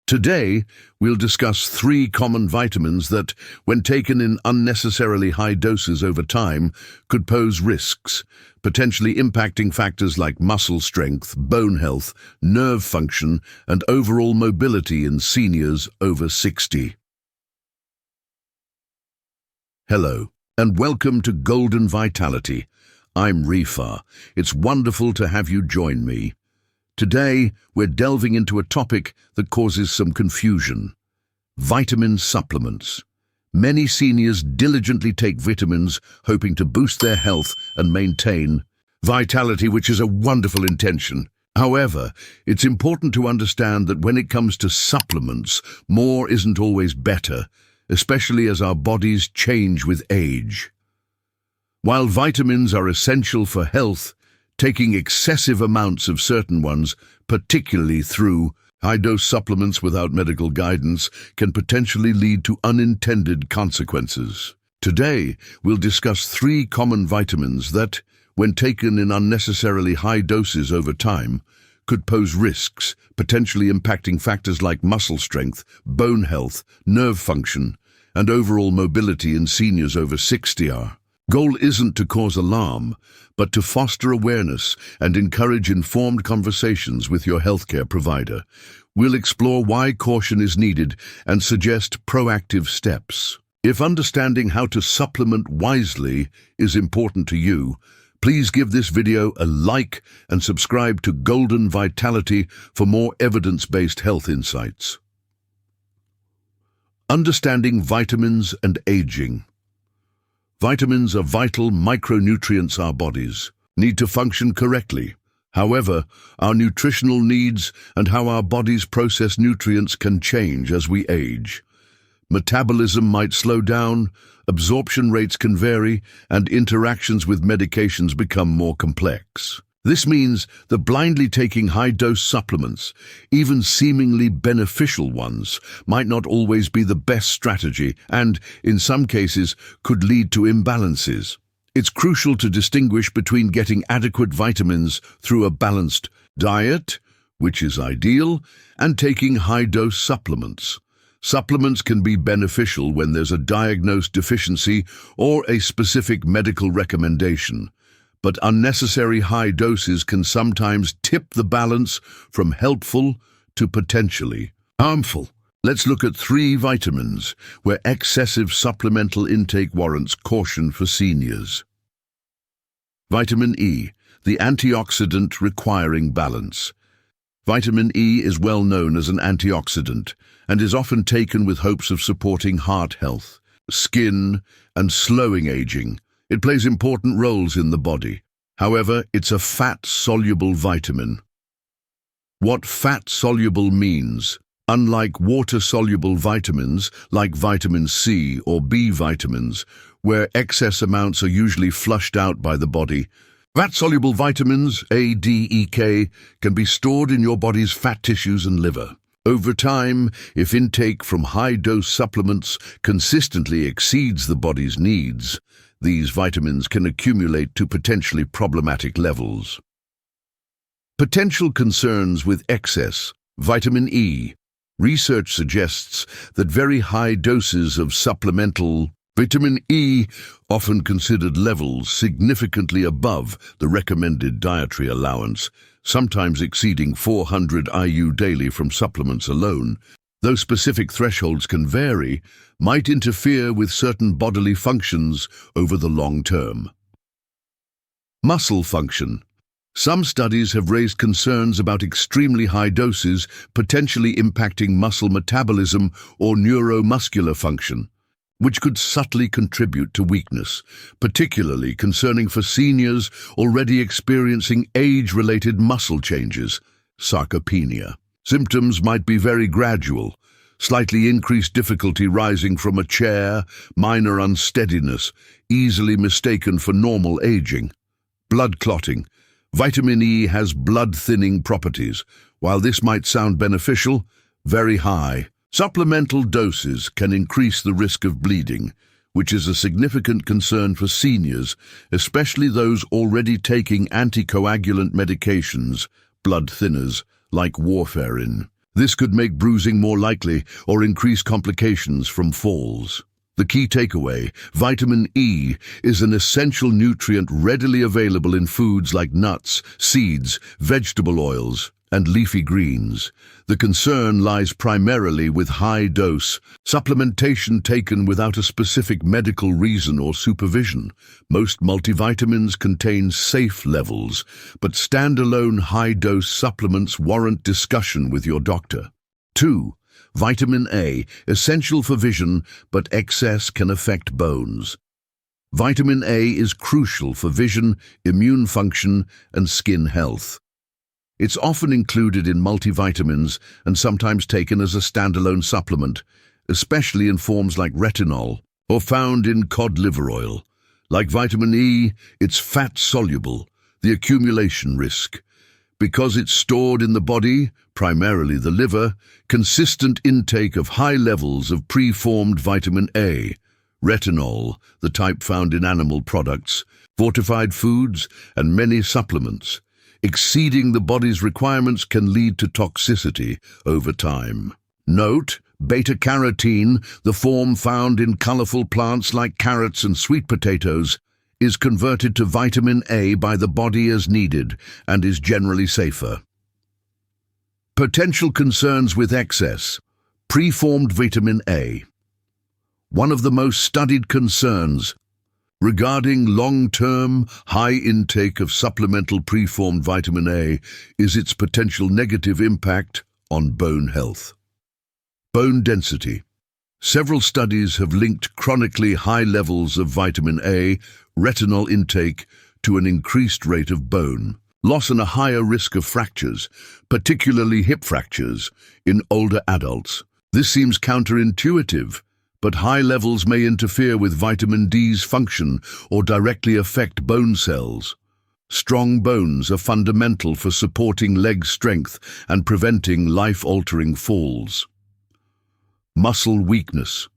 Today, we'll discuss 3 common vitamins that, when taken in unnecessarily high doses over time, could pose risks, potentially impacting factors like muscle strength, bone health, nerve function, and overall mobility in seniors over 60. Hello, and welcome to Golden Vitality. I'm Rifa. It's wonderful to have you join me. Today, we're delving into a topic that causes some confusion: vitamin supplements. Many seniors diligently take vitamins, hoping to boost their health and maintain vitality, which is a wonderful intention. However, it's important to understand that when it comes to supplements, more isn't always better, especially as our bodies change with age. While vitamins are essential for health, taking excessive amounts of certain ones, particularly through high-dose supplements without medical guidance, can potentially lead to unintended consequences. Today, we'll discuss 3 common vitamins that, when taken in unnecessarily high doses over time, could pose risks, potentially impacting factors like muscle strength, bone health, nerve function, and overall mobility in seniors over 60. Our goal isn't to cause alarm, but to foster awareness and encourage informed conversations with your healthcare provider. We'll explore why caution is needed and suggest proactive steps. If understanding how to supplement wisely is important to you, please give this video a like and subscribe to Golden Vitality for more evidence-based health insights. Understanding vitamins and aging. Vitamins are vital micronutrients our bodies need to function correctly. However, our nutritional needs and how our bodies process nutrients can change as we age. Metabolism might slow down, absorption rates can vary, and interactions with medications become more complex. This means that blindly taking high-dose supplements, even seemingly beneficial ones, might not always be the best strategy and, in some cases, could lead to imbalances. It's crucial to distinguish between getting adequate vitamins through a balanced diet, which is ideal, and taking high-dose supplements. Supplements can be beneficial when there's a diagnosed deficiency or a specific medical recommendation, but unnecessary high doses can sometimes tip the balance from helpful to potentially harmful. Let's look at 3 vitamins where excessive supplemental intake warrants caution for seniors. Vitamin E, the antioxidant requiring balance. Vitamin E is well known as an antioxidant and is often taken with hopes of supporting heart health, skin, and slowing aging. It plays important roles in the body. However, it's a fat-soluble vitamin. What fat-soluble means: unlike water-soluble vitamins like vitamin C or B vitamins, where excess amounts are usually flushed out by the body, fat-soluble vitamins, A, D, E, K, can be stored in your body's fat tissues and liver. Over time, if intake from high-dose supplements consistently exceeds the body's needs, these vitamins can accumulate to potentially problematic levels. Potential concerns with excess vitamin E. Research suggests that very high doses of supplemental vitamin E, often considered levels significantly above the recommended dietary allowance, sometimes exceeding 400 IU daily from supplements alone, though specific thresholds can vary, might interfere with certain bodily functions over the long term. Muscle function. Some studies have raised concerns about extremely high doses potentially impacting muscle metabolism or neuromuscular function, which could subtly contribute to weakness, particularly concerning for seniors already experiencing age-related muscle changes, sarcopenia. Symptoms might be very gradual: slightly increased difficulty rising from a chair, minor unsteadiness, easily mistaken for normal aging. Blood clotting. Vitamin E has blood-thinning properties. While this might sound beneficial, very high supplemental doses can increase the risk of bleeding, which is a significant concern for seniors, especially those already taking anticoagulant medications, blood thinners, like warfarin. This could make bruising more likely or increase complications from falls. The key takeaway: vitamin E is an essential nutrient readily available in foods like nuts, seeds, vegetable oils, and leafy greens. The concern lies primarily with high-dose supplementation taken without a specific medical reason or supervision. Most multivitamins contain safe levels, but standalone high-dose supplements warrant discussion with your doctor. 2. Vitamin A, essential for vision, but excess can affect bones. Vitamin A is crucial for vision, immune function, and skin health. It's often included in multivitamins and sometimes taken as a standalone supplement, especially in forms like retinol or found in cod liver oil. Like vitamin E, it's fat-soluble, the accumulation risk. Because it's stored in the body, primarily the liver, consistent intake of high levels of preformed vitamin A, retinol, the type found in animal products, fortified foods, and many supplements, exceeding the body's requirements can lead to toxicity over time. Note: beta-carotene, the form found in colorful plants like carrots and sweet potatoes, is converted to vitamin A by the body as needed and is generally safer. Potential concerns with excess: preformed vitamin A. One of the most studied concerns regarding long-term, high intake of supplemental preformed vitamin A is its potential negative impact on bone health. Bone density. Several studies have linked chronically high levels of vitamin A, retinol intake, to an increased rate of bone loss and a higher risk of fractures, particularly hip fractures, in older adults. This seems counterintuitive, but high levels may interfere with vitamin D's function or directly affect bone cells. Strong bones are fundamental for supporting leg strength and preventing life-altering falls. Muscle weakness.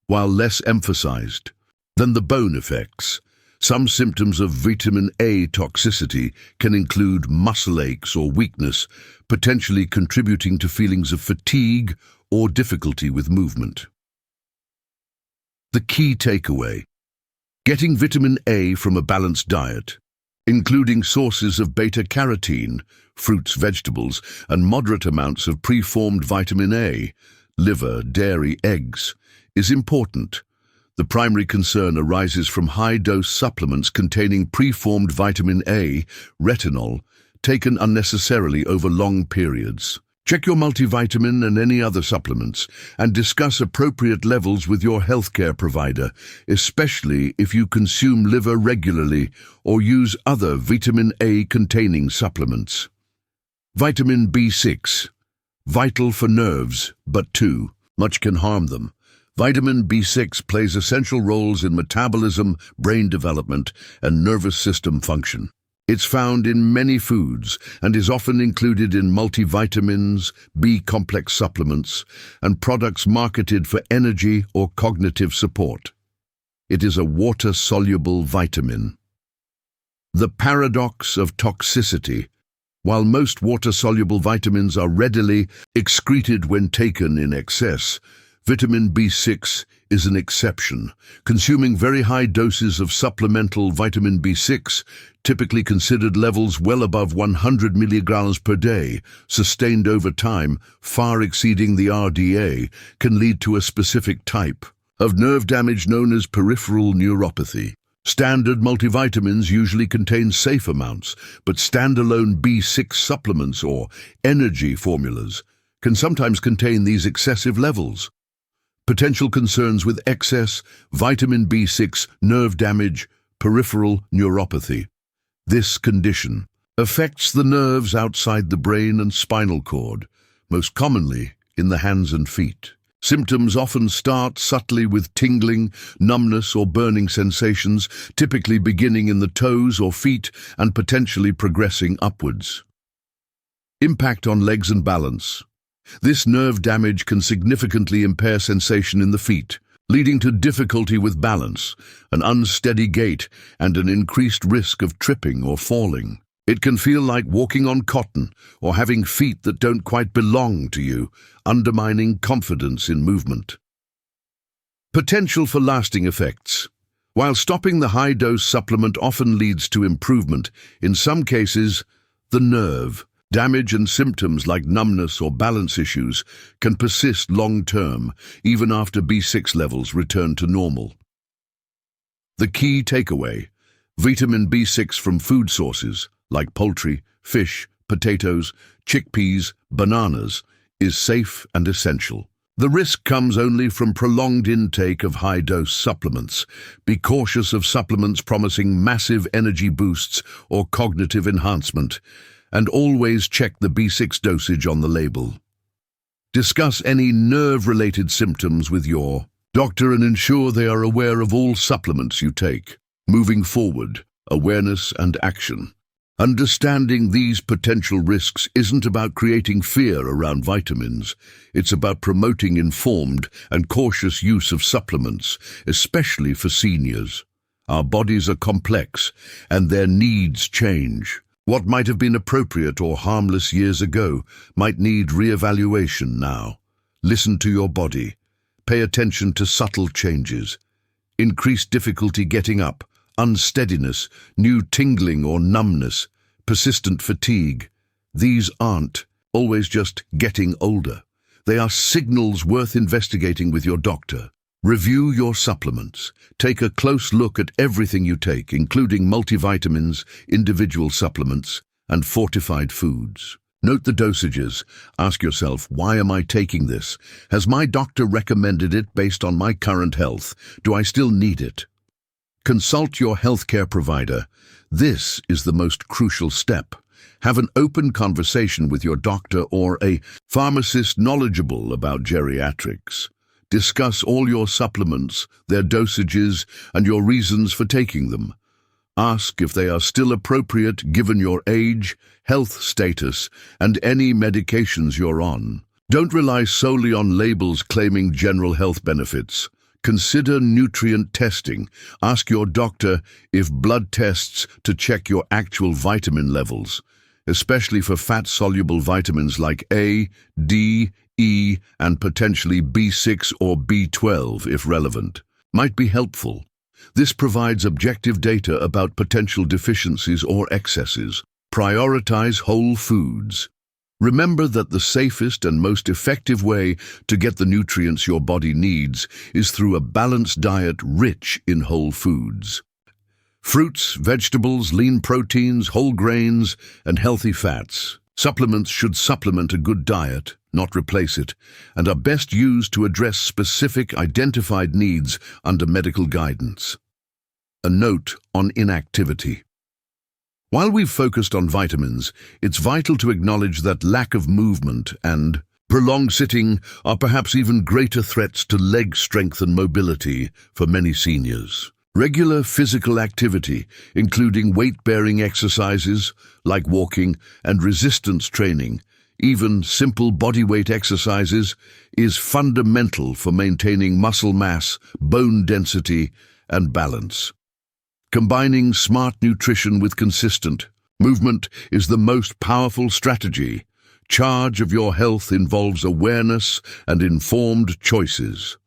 While less emphasized than the bone effects, some symptoms of vitamin A toxicity can include muscle aches or weakness, potentially contributing to feelings of fatigue or difficulty with movement. The key takeaway: getting vitamin A from a balanced diet, including sources of beta-carotene, fruits, vegetables, and moderate amounts of preformed vitamin A, liver, dairy, eggs, is important. The primary concern arises from high-dose supplements containing preformed vitamin A, retinol, taken unnecessarily over long periods. Check your multivitamin and any other supplements and discuss appropriate levels with your healthcare provider, especially if you consume liver regularly or use other vitamin A-containing supplements. Vitamin B6. Vital for nerves, but too much can harm them. Vitamin B6 plays essential roles in metabolism, brain development, and nervous system function. It's found in many foods and is often included in multivitamins, B-complex supplements, and products marketed for energy or cognitive support. It is a water-soluble vitamin. The paradox of toxicity. While most water-soluble vitamins are readily excreted when taken in excess, vitamin B6 is an exception. Consuming very high doses of supplemental vitamin B6, typically considered levels well above 100 milligrams per day, sustained over time, far exceeding the RDA, can lead to a specific type of nerve damage known as peripheral neuropathy. Standard multivitamins usually contain safe amounts, but standalone B6 supplements or energy formulas can sometimes contain these excessive levels. Potential concerns with excess vitamin B6, nerve damage, peripheral neuropathy. This condition affects the nerves outside the brain and spinal cord, most commonly in the hands and feet. Symptoms often start subtly with tingling, numbness, or burning sensations, typically beginning in the toes or feet and potentially progressing upwards. Impact on legs and balance. This nerve damage can significantly impair sensation in the feet, leading to difficulty with balance, an unsteady gait, and an increased risk of tripping or falling. It can feel like walking on cotton or having feet that don't quite belong to you, undermining confidence in movement. Potential for lasting effects. While stopping the high-dose supplement often leads to improvement, in some cases, the nerve, damage and symptoms like numbness or balance issues can persist long-term, even after B6 levels return to normal. The key takeaway: vitamin B6 from food sources like poultry, fish, potatoes, chickpeas, bananas is safe and essential. The risk comes only from prolonged intake of high-dose supplements. Be cautious of supplements promising massive energy boosts or cognitive enhancement, and always check the B6 dosage on the label. Discuss any nerve-related symptoms with your doctor and ensure they are aware of all supplements you take. Moving forward, awareness and action. Understanding these potential risks isn't about creating fear around vitamins. It's about promoting informed and cautious use of supplements, especially for seniors. Our bodies are complex, and their needs change. What might have been appropriate or harmless years ago might need re-evaluation now. Listen to your body. Pay attention to subtle changes. Increased difficulty getting up, unsteadiness, new tingling or numbness, persistent fatigue. These aren't always just getting older. They are signals worth investigating with your doctor. Review your supplements. Take a close look at everything you take, including multivitamins, individual supplements, and fortified foods. Note the dosages. Ask yourself, why am I taking this? Has my doctor recommended it based on my current health? Do I still need it? Consult your healthcare provider. This is the most crucial step. Have an open conversation with your doctor or a pharmacist knowledgeable about geriatrics. Discuss all your supplements, their dosages, and your reasons for taking them. Ask if they are still appropriate given your age, health status, and any medications you're on. Don't rely solely on labels claiming general health benefits. Consider nutrient testing. Ask your doctor if blood tests to check your actual vitamin levels, especially for fat-soluble vitamins like A, D, E, and potentially B6 or B12 if relevant, might be helpful. This provides objective data about potential deficiencies or excesses. Prioritize whole foods. Remember that the safest and most effective way to get the nutrients your body needs is through a balanced diet rich in whole foods. Fruits, vegetables, lean proteins, whole grains, and healthy fats. Supplements should supplement a good diet, not replace it, and are best used to address specific identified needs under medical guidance. A note on inactivity. While we've focused on vitamins, it's vital to acknowledge that lack of movement and prolonged sitting are perhaps even greater threats to leg strength and mobility for many seniors. Regular physical activity, including weight-bearing exercises like walking and resistance training, even simple bodyweight exercises, is fundamental for maintaining muscle mass, bone density, and balance. Combining smart nutrition with consistent movement is the most powerful strategy. Charge of your health involves awareness and informed choices.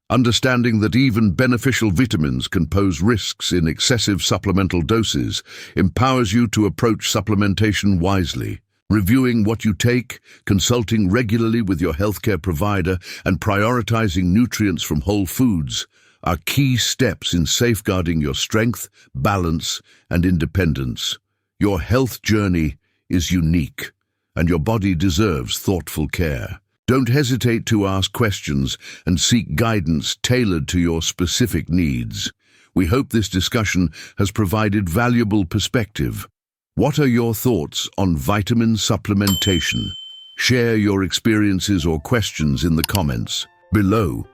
Understanding that even beneficial vitamins can pose risks in excessive supplemental doses empowers you to approach supplementation wisely. Reviewing what you take, consulting regularly with your healthcare provider, and prioritizing nutrients from whole foods are key steps in safeguarding your strength, balance, and independence. Your health journey is unique, and your body deserves thoughtful care. Don't hesitate to ask questions and seek guidance tailored to your specific needs. We hope this discussion has provided valuable perspective. What are your thoughts on vitamin supplementation? Share your experiences or questions in the comments below.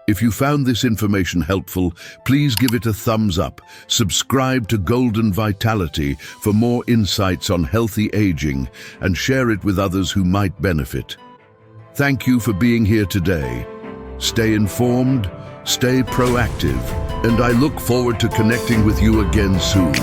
If you found this information helpful, please give it a thumbs up. Subscribe to Golden Vitality for more insights on healthy aging and share it with others who might benefit. Thank you for being here today. Stay informed, stay proactive, and I look forward to connecting with you again soon.